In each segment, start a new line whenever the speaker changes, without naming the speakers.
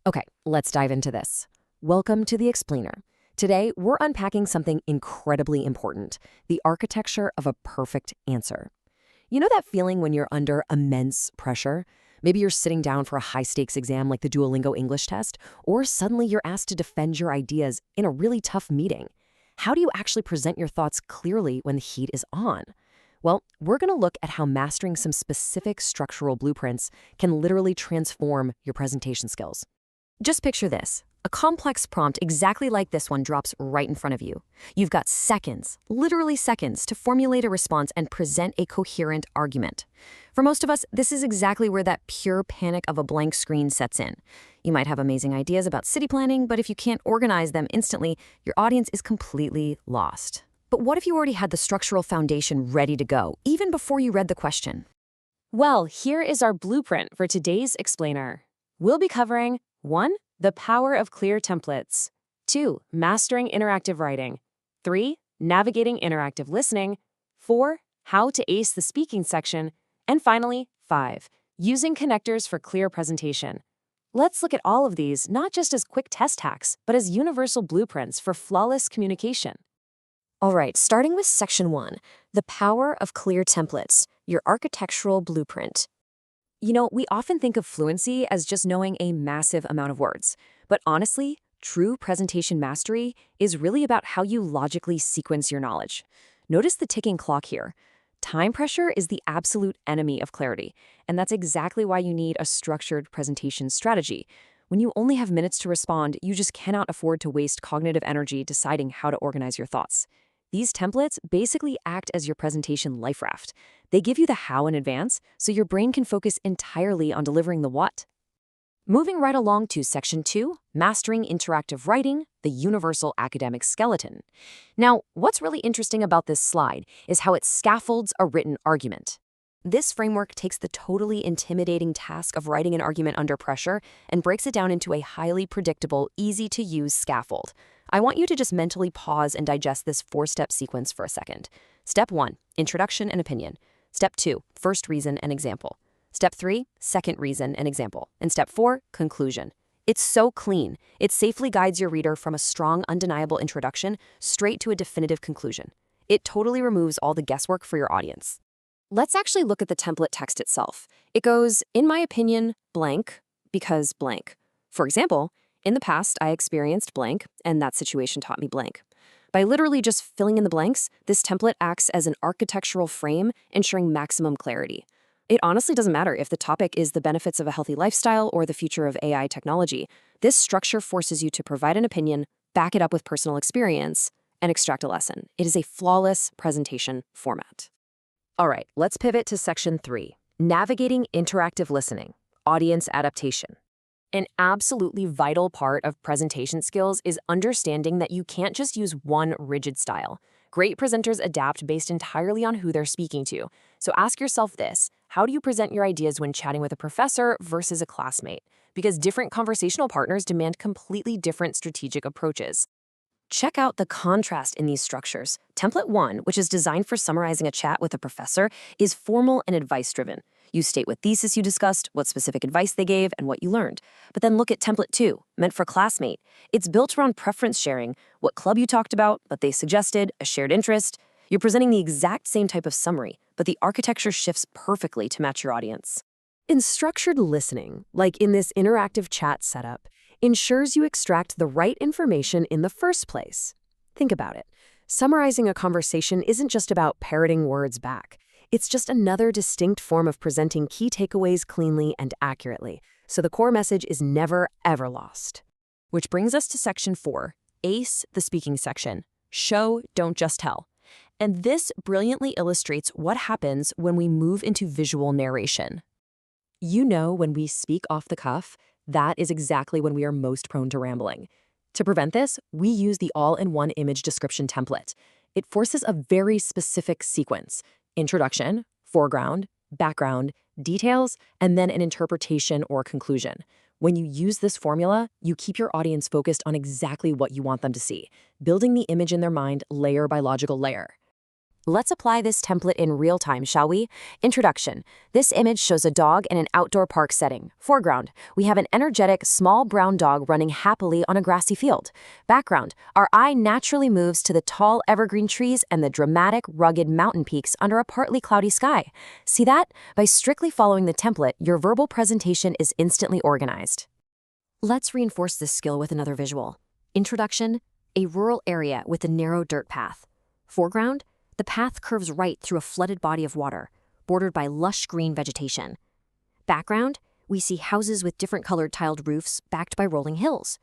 Okay, let's dive into this. Welcome to the Explainer. Today, we're unpacking something incredibly important, the architecture of a perfect answer. You know that feeling when you're under immense pressure? Maybe you're sitting down for a high-stakes exam like the Duolingo English test, or suddenly you're asked to defend your ideas in a really tough meeting. How do you actually present your thoughts clearly when the heat is on? Well, we're going to look at how mastering some specific structural blueprints can literally transform your presentation skills. Just picture this. A complex prompt exactly like this one drops right in front of you. You've got seconds, literally seconds, to formulate a response and present a coherent argument. For most of us, this is exactly where that pure panic of a blank screen sets in. You might have amazing ideas about city planning, but if you can't organize them instantly, your audience is completely lost. But what if you already had the structural foundation ready to go, even before you read the question?
Well, here is our blueprint for today's explainer. We'll be covering 1. The power of clear templates. 2. Mastering interactive writing. 3. Navigating interactive listening. 4. How to ace the speaking section. And finally, 5. Using connectors for clear presentation. Let's look at all of these not just as quick test hacks, but as universal blueprints for flawless communication.
All right, starting with Section 1, the power of clear templates, your architectural blueprint.
You know, we often think of fluency as just knowing a massive amount of words. But honestly, true presentation mastery is really about how you logically sequence your knowledge. Notice the ticking clock here. Time pressure is the absolute enemy of clarity, and that's exactly why you need a structured presentation strategy. When you only have minutes to respond, you just cannot afford to waste cognitive energy deciding how to organize your thoughts. These templates basically act as your presentation life raft. They give you the how in advance, so your brain can focus entirely on delivering the what. Moving right along to Section 2, Mastering Interactive Writing, the Universal Academic Skeleton. Now, what's really interesting about this slide is how it scaffolds a written argument. This framework takes the totally intimidating task of writing an argument under pressure and breaks it down into a highly predictable, easy-to-use scaffold. I want you to just mentally pause and digest this 4-step sequence for a second. Step 1, introduction and opinion. Step 2, first reason and example. Step 3, second reason and example. And Step 4, conclusion. It's so clean. It safely guides your reader from a strong, undeniable introduction straight to a definitive conclusion. It totally removes all the guesswork for your audience.
Let's actually look at the template text itself. It goes, in my opinion, blank, because blank. For example, in the past, I experienced blank, and that situation taught me blank. By literally just filling in the blanks, this template acts as an architectural frame, ensuring maximum clarity. It honestly doesn't matter if the topic is the benefits of a healthy lifestyle or the future of AI technology. This structure forces you to provide an opinion, back it up with personal experience, and extract a lesson. It is a flawless presentation format.
All right, let's pivot to Section 3, Navigating Interactive Listening, Audience Adaptation. An absolutely vital part of presentation skills is understanding that you can't just use one rigid style. Great presenters adapt based entirely on who they're speaking to. So ask yourself this: how do you present your ideas when chatting with a professor versus a classmate? Because different conversational partners demand completely different strategic approaches.
Check out the contrast in these structures. Template 1, which is designed for summarizing a chat with a professor, is formal and advice-driven. You state what thesis you discussed, what specific advice they gave, and what you learned. But then look at Template 2, meant for classmate. It's built around preference sharing, what club you talked about, what they suggested, a shared interest. You're presenting the exact same type of summary, but the architecture shifts perfectly to match your audience.
In structured listening, like in this interactive chat setup, ensures you extract the right information in the first place. Think about it. Summarizing a conversation isn't just about parroting words back. It's just another distinct form of presenting key takeaways cleanly and accurately, so the core message is never, ever lost. Which brings us to Section 4, ACE the speaking section. Show, don't just tell. And this brilliantly illustrates what happens when we move into visual narration. You know, when we speak off the cuff, that is exactly when we are most prone to rambling. To prevent this, we use the all-in-one image description template. It forces a very specific sequence: introduction, foreground, background, details, and then an interpretation or conclusion. When you use this formula, you keep your audience focused on exactly what you want them to see, building the image in their mind layer by logical layer.
Let's apply this template in real time, shall we? Introduction. This image shows a dog in an outdoor park setting. Foreground. We have an energetic, small brown dog running happily on a grassy field. Background. Our eye naturally moves to the tall evergreen trees and the dramatic, rugged mountain peaks under a partly cloudy sky. See that? By strictly following the template, your verbal presentation is instantly organized.
Let's reinforce this skill with another visual. Introduction. A rural area with a narrow dirt path. Foreground. The path curves right through a flooded body of water, bordered by lush green vegetation. Background, we see houses with different colored tiled roofs backed by rolling hills.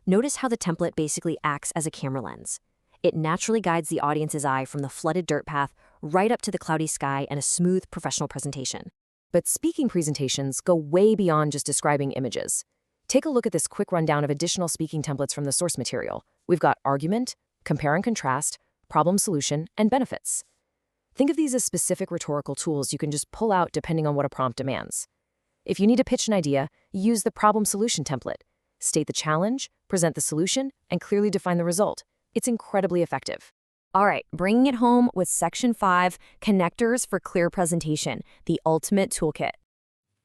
Notice how the template basically acts as a camera lens. It naturally guides the audience's eye from the flooded dirt path right up to the cloudy sky and a smooth professional presentation.
But speaking presentations go way beyond just describing images. Take a look at this quick rundown of additional speaking templates from the source material. We've got argument, compare and contrast, problem solution, and benefits. Think of these as specific rhetorical tools you can just pull out depending on what a prompt demands. If you need to pitch an idea, use the problem solution template. State the challenge, present the solution, and clearly define the result. It's incredibly effective.
All right, bringing it home with Section 5, Connectors for Clear Presentation, the ultimate toolkit.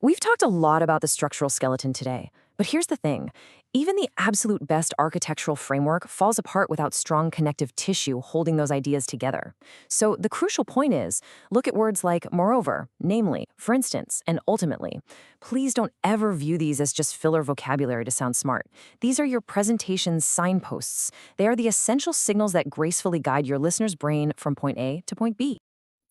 We've talked a lot about the structural skeleton today, but here's the thing. Even the absolute best architectural framework falls apart without strong connective tissue holding those ideas together. So the crucial point is, look at words like moreover, namely, for instance, and ultimately. Please don't ever view these as just filler vocabulary to sound smart. These are your presentation's signposts. They are the essential signals that gracefully guide your listener's brain from point A to point B.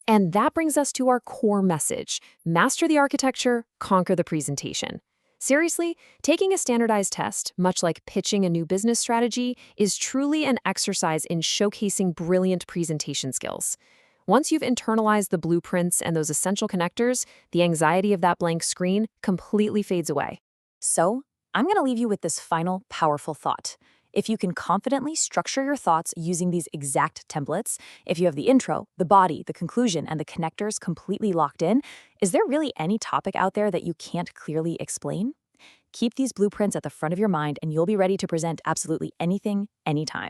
And that brings us to our core message. Master the architecture, conquer the presentation. Seriously, taking a standardized test, much like pitching a new business strategy, is truly an exercise in showcasing brilliant presentation skills. Once you've internalized the blueprints and those essential connectors, the anxiety of that blank screen completely fades away.
So, I'm going to leave you with this final, powerful thought. If you can confidently structure your thoughts using these exact templates, if you have the intro, the body, the conclusion, and the connectors completely locked in, is there really any topic out there that you can't clearly explain? Keep these blueprints at the front of your mind and you'll be ready to present absolutely anything, anytime.